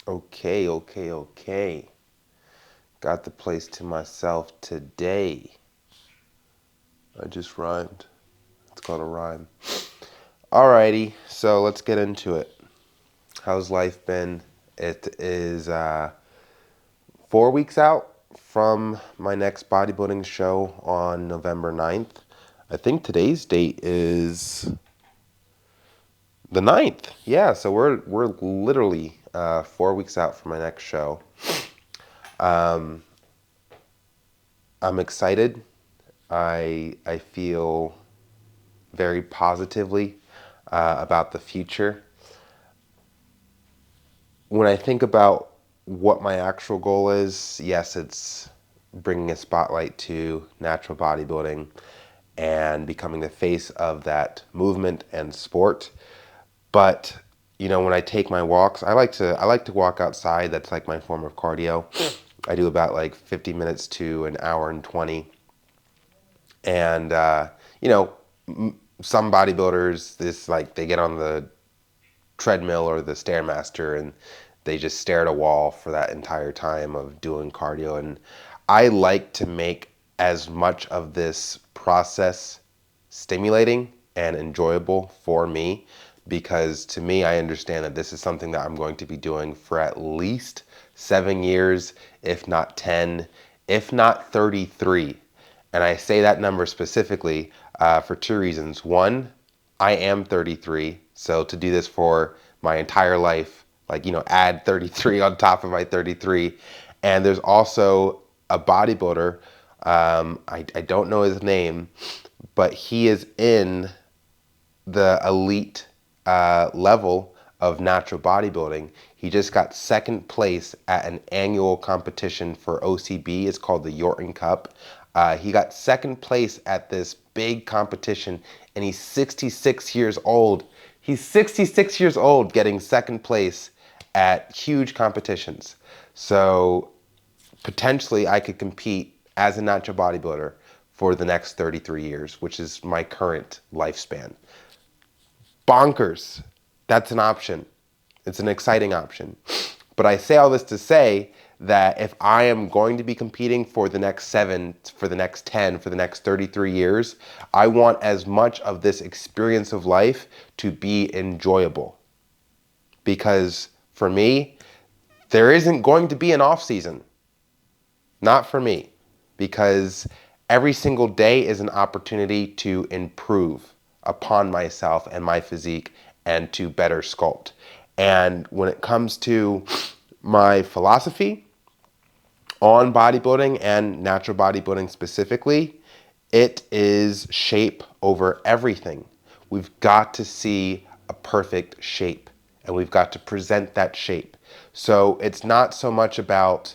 Okay. Got the place to myself today. I just rhymed. It's called a rhyme. Alrighty, so let's get into it. How's life been? It is 4 weeks out from my next bodybuilding show on November 9th. I think today's date is the 9th. Yeah, so we're literally 4 weeks out from my next show. I'm excited. I feel very positively about the future. When I think about what my actual goal is, yes, it's bringing a spotlight to natural bodybuilding and becoming the face of that movement and sport. But when I take my walks, I like to walk outside. That's like my form of cardio. I do about like 50 minutes to an hour and 20. And you know, some bodybuilders, this like they get on the treadmill or the stairmaster and they just stare at a wall for that entire time of doing cardio. And I like to make as much of this process stimulating and enjoyable for me, because to me, I understand that this is something that I'm going to be doing for at least 7 years, if not 10, if not 33. And I say that number specifically for two reasons. One, I am 33, so to do this for my entire life, like, add 33 on top of my 33. And there's also a bodybuilder, I don't know his name, but he is in the elite level of natural bodybuilding. He just got second place at an annual competition for OCB. It's called the Yorton Cup. He got second place at this big competition, and he's 66 years old. He's 66 years old getting second place at huge competitions. So potentially I could compete as a natural bodybuilder for the next 33 years, which is my current lifespan. Bonkers. That's an option. It's an exciting option. But I say all this to say that if I am going to be competing for the next 7, for the next 10, for the next 33 years, I want as much of this experience of life to be enjoyable. Because for me, there isn't going to be an off season. Not for me. Because every single day is an opportunity to improve upon myself and my physique and to better sculpt. And when it comes to my philosophy on bodybuilding and natural bodybuilding specifically, it is shape over everything. We've got to see a perfect shape and we've got to present that shape. So it's not so much about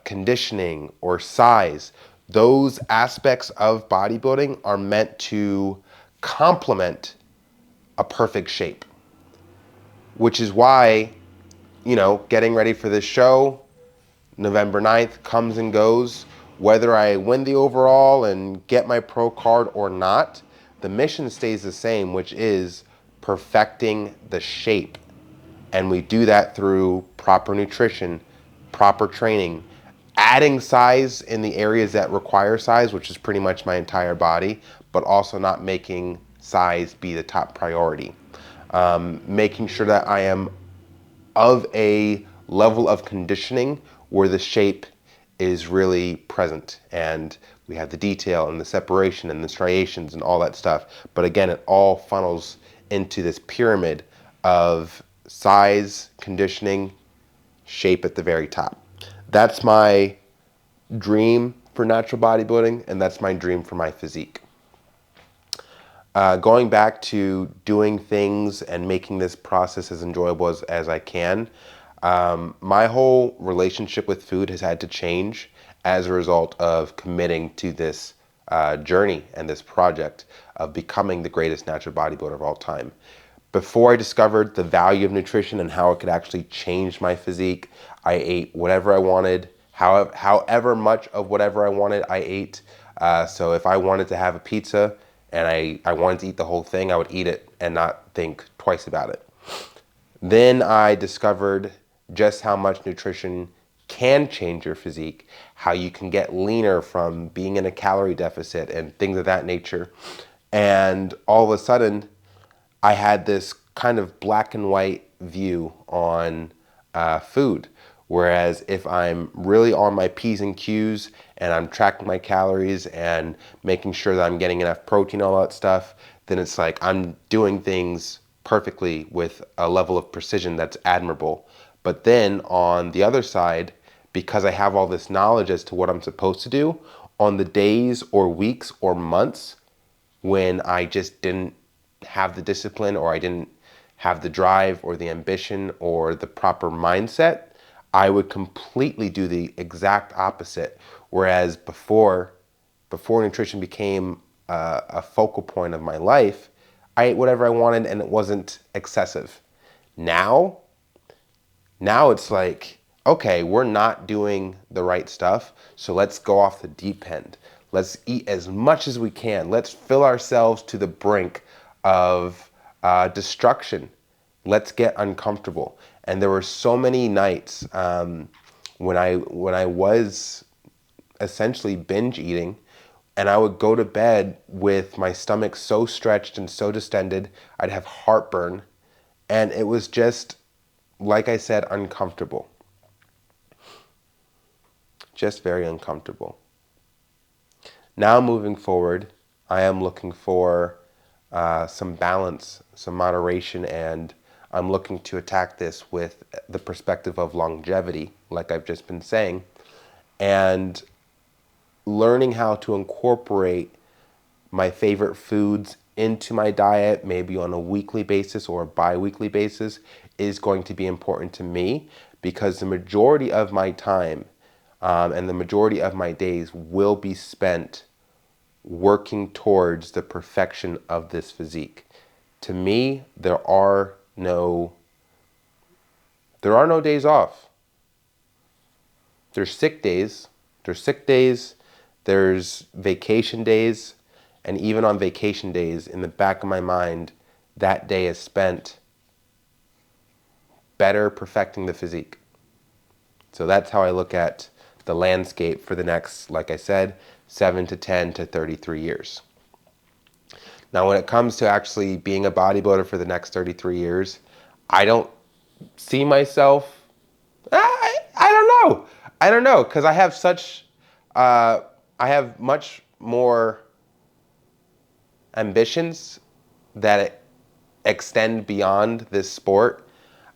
conditioning or size. Those aspects of bodybuilding are meant to complement a perfect shape, which is why, getting ready for this show, November 9th comes and goes. Whether I win the overall and get my pro card or not, the mission stays the same, which is perfecting the shape. And we do that through proper nutrition, proper training, adding size in the areas that require size, which is pretty much my entire body, but also not making size be the top priority. Making sure that I am of a level of conditioning where the shape is really present and we have the detail and the separation and the striations and all that stuff. But again, it all funnels into this pyramid of size, conditioning, shape at the very top. That's my dream for natural bodybuilding, and that's my dream for my physique. Going back to doing things and making this process as enjoyable as I can, my whole relationship with food has had to change as a result of committing to this journey and this project of becoming the greatest natural bodybuilder of all time. Before I discovered the value of nutrition and how it could actually change my physique, I ate whatever I wanted, however much of whatever I wanted, I ate. So if I wanted to have a pizza and I wanted to eat the whole thing, I would eat it and not think twice about it. Then I discovered just how much nutrition can change your physique, how you can get leaner from being in a calorie deficit and things of that nature. And all of a sudden, I had this kind of black and white view on food. Whereas if I'm really on my P's and Q's and I'm tracking my calories and making sure that I'm getting enough protein, all that stuff, then it's like I'm doing things perfectly with a level of precision that's admirable. But then on the other side, because I have all this knowledge as to what I'm supposed to do, on the days or weeks or months when I just didn't have the discipline, or I didn't have the drive or the ambition or the proper mindset, I would completely do the exact opposite. Whereas before nutrition became a focal point of my life, I ate whatever I wanted and it wasn't excessive. Now it's like, okay, we're not doing the right stuff, so let's go off the deep end. Let's eat as much as we can. Let's fill ourselves to the brink of destruction. Let's get uncomfortable. And there were so many nights when I was essentially binge eating, and I would go to bed with my stomach so stretched and so distended, I'd have heartburn, and it was just, like I said, uncomfortable. Just very uncomfortable. Now moving forward, I am looking for some balance, some moderation, and I'm looking to attack this with the perspective of longevity, like I've just been saying, and learning how to incorporate my favorite foods into my diet, maybe on a weekly basis or a bi-weekly basis, is going to be important to me, because the majority of my time and the majority of my days will be spent working towards the perfection of this physique. To me, there are no days off. There's sick days. There's vacation days, and even on vacation days, in the back of my mind, that day is spent better perfecting the physique. So that's how I look at the landscape for the next, like I said, 7 to 10 to 33 years. Now, when it comes to actually being a bodybuilder for the next 33 years, I don't see myself, I don't know, because I have I have much more ambitions that extend beyond this sport.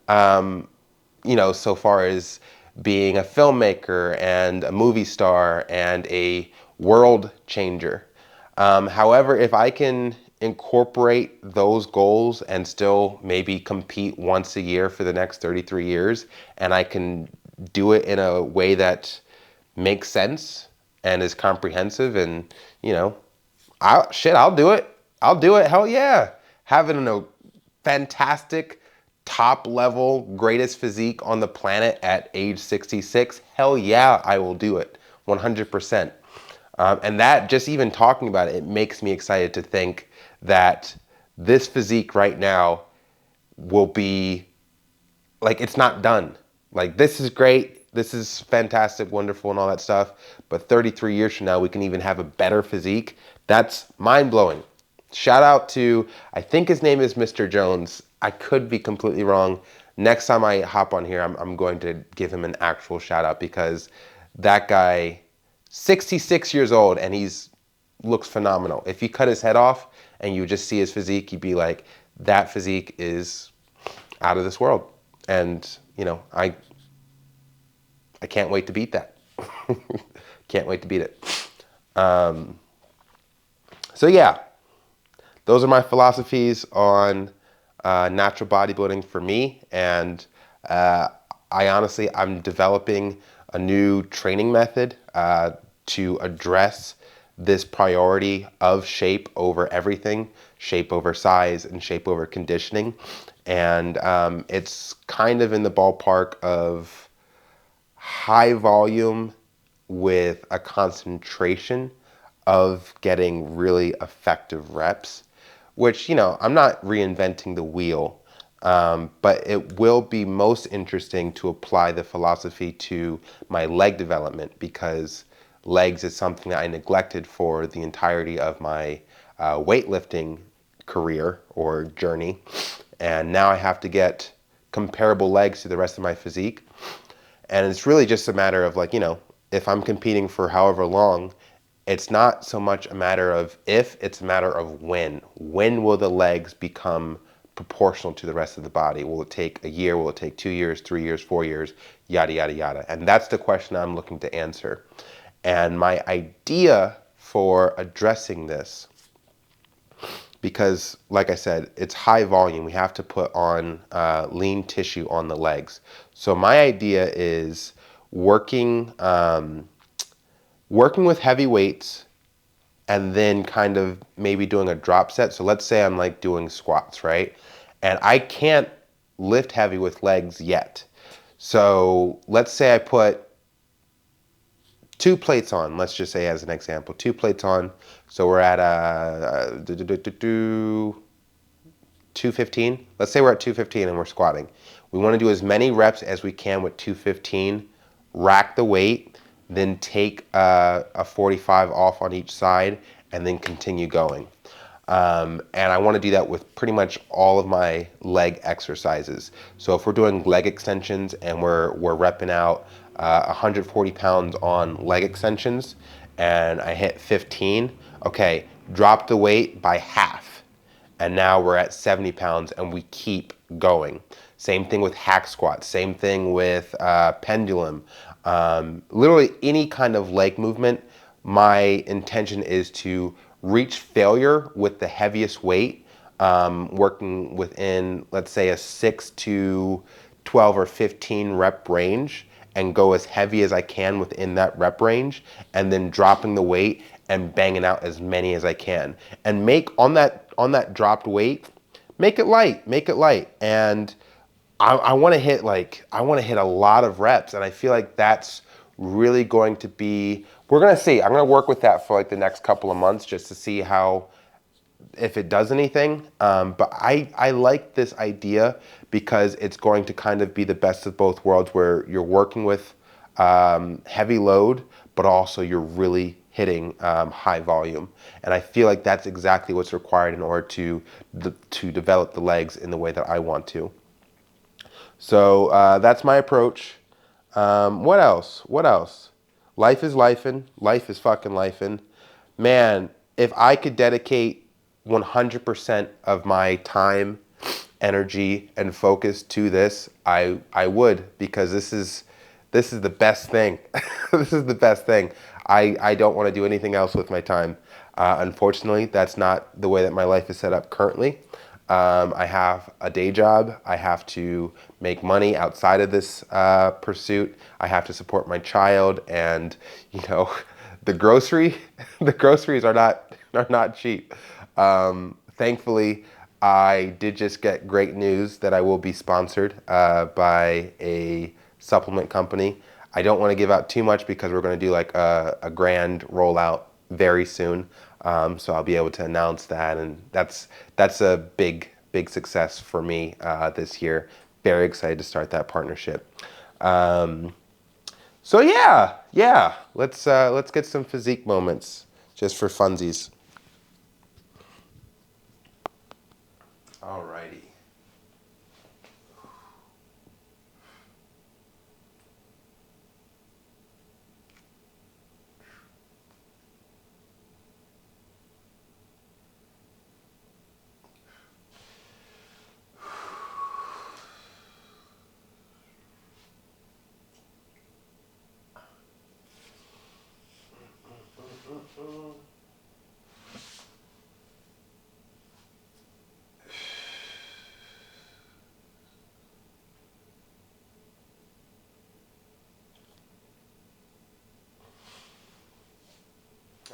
So far as being a filmmaker and a movie star and a world changer. However, if I can incorporate those goals and still maybe compete once a year for the next 33 years, and I can do it in a way that makes sense and is comprehensive, and I'll do it. I'll do it. Hell yeah. Having a fantastic, top level, greatest physique on the planet at age 66, hell yeah, I will do it. 100%. And that, just even talking about it, it makes me excited to think that this physique right now will be, like, it's not done. Like, this is great, this is fantastic, wonderful, and all that stuff, but 33 years from now, we can even have a better physique. That's mind-blowing. Shout out to, I think his name is Mr. Jones. I could be completely wrong. Next time I hop on here, I'm going to give him an actual shout out, because that guy, 66 years old, and he's looks phenomenal. If you cut his head off and you just see his physique, you'd be like, that physique is out of this world. And, I can't wait to beat that. Can't wait to beat it. So yeah, those are my philosophies on natural bodybuilding for me. And I'm developing a new training method to address this priority of shape over everything, shape over size, and shape over conditioning. And it's kind of in the ballpark of high volume with a concentration of getting really effective reps, which, I'm not reinventing the wheel. But it will be most interesting to apply the philosophy to my leg development, because legs is something that I neglected for the entirety of my weightlifting career or journey. And now I have to get comparable legs to the rest of my physique. And it's really just a matter of, like, if I'm competing for however long, it's not so much a matter of if, it's a matter of when. When will the legs become proportional to the rest of the body? Will it take a year? Will it take 2 years, 3 years, 4 years, yada, yada, yada? And that's the question I'm looking to answer. And my idea for addressing this, because like I said, it's high volume. We have to put on lean tissue on the legs. So my idea is working with heavy weights, and then kind of maybe doing a drop set. So let's say I'm like doing squats, right? And I can't lift heavy with legs yet. So let's say I put 2 plates on, let's just say as an example, 2 plates on. So we're at 215. Let's say we're at 215 and we're squatting. We want to do as many reps as we can with 215, rack the weight, then take a 45 off on each side, and then continue going. And I want to do that with pretty much all of my leg exercises. So if we're doing leg extensions and we're repping out 140 pounds on leg extensions, and I hit 15, okay, drop the weight by half. And now we're at 70 pounds and we keep going. Same thing with hack squats, same thing with pendulum. Literally any kind of leg movement, my intention is to reach failure with the heaviest weight, working within, let's say, a 6 to 12 or 15 rep range, and go as heavy as I can within that rep range, and then dropping the weight and banging out as many as I can. And make on that dropped weight, make it light, And I want to hit a lot of reps, and I feel like that's really going to be. We're gonna see. I'm gonna work with that for like the next couple of months just to see how, if it does anything. But I like this idea because it's going to kind of be the best of both worlds, where you're working with heavy load, but also you're really hitting high volume. And I feel like that's exactly what's required in order to develop the legs in the way that I want to. So that's my approach. What else? What else? Life is lifing. Life is fucking lifing. Man, if I could dedicate 100% of my time, energy, and focus to this, I would, because this is the best thing. This is the best thing. I don't want to do anything else with my time. Unfortunately, that's not the way that my life is set up currently. I have a day job. I have to make money outside of this pursuit. I have to support my child, and the groceries are not cheap. Thankfully, I did just get great news that I will be sponsored by a supplement company. I don't want to give out too much because we're going to do like a grand rollout very soon. So I'll be able to announce that, and that's a big success for me this year. Very excited to start that partnership. So yeah, let's get some physique moments just for funsies. Alrighty.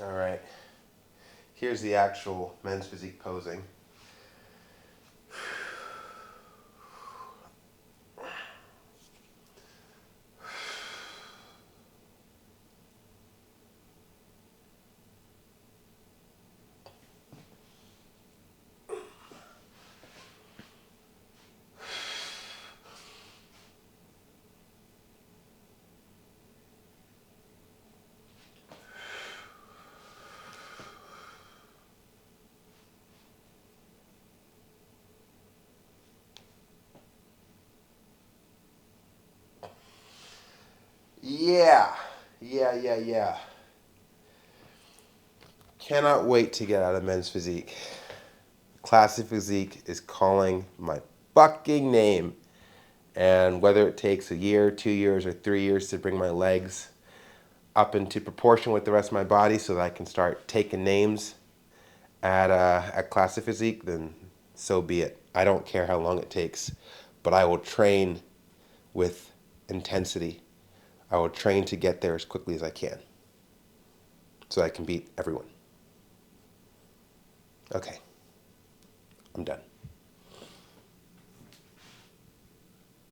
All right. Here's the actual men's physique posing. Yeah. Cannot wait to get out of men's physique. Classic physique is calling my fucking name. And whether it takes a year, 2 years, or 3 years to bring my legs up into proportion with the rest of my body so that I can start taking names at Classic Physique, then so be it. I don't care how long it takes, but I will train with intensity. I will train to get there as quickly as I can so I can beat everyone. Okay, I'm done.